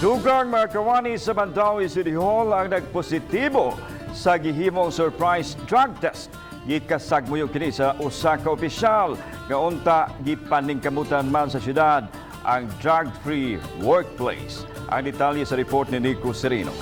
Dugang mga kawani sa Mandaue City Hall ang nagpositibo sa gihimong surprise drug test. Gikasagmuyo kini sa usa ka opisyal nga unta gipaningkamutan man sa syudad ang drug-free workplace. Ang detalye sa report ni Nico Serino.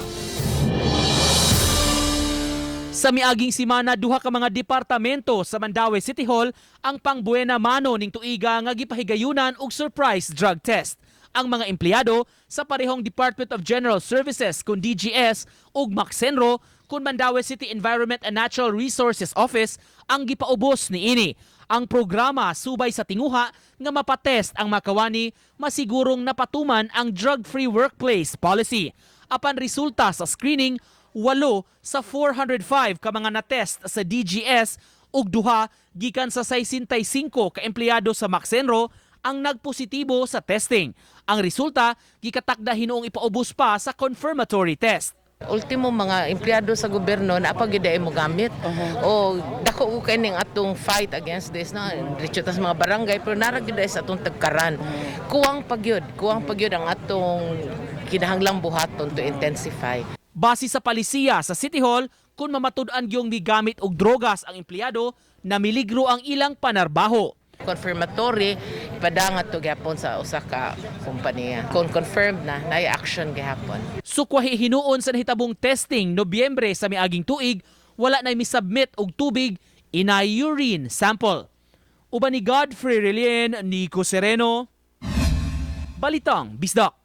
Sa miaging simana, duha ka mga departamento sa Mandaue City Hall ang pangbuena mano ning tuiga nga gipahigayunan og surprise drug test. Ang mga empleyado sa parehong Department of General Services kun DGS ug Macsenro kun Mandaue City Environment and Natural Resources Office ang gipaubos niini. Ang programa subay sa tinguha nga mapatest ang makawani masigurong napatuman ang drug-free workplace policy. Apan resulta sa screening, 8 sa 405 ka mga natest sa DGS ug duha gikan sa 65 ka empleyado sa Macsenro ang nagpositibo sa testing. Ang resulta, gikatakda hinoong ipaubos pa sa confirmatory test. Ultimo mga empleyado sa gobyerno na pagiday mo gamit. O dako ko kaning atong fight against this na diretso ta sa mga barangay pero naragiday sa atong tagkaran. Kuwang pagyud ang atong kinahanglang buhaton to intensify. Base sa palisiya sa City Hall, kung mamatud-an gyung migamit og drogas ang empleyado, namiligro ang ilang panarbaho. Confirmatory, ipadangat to gihapon sa usa ka kompanya. Kung confirmed na, nay action gihapon. Sukwahi hinuon sa nahitabong testing Nobyembre sa miaging tuig, wala na misubmit og tubig ina urine sample. Uban ni Godfrey Relien, Nico Sereno, Balitang Bisdak.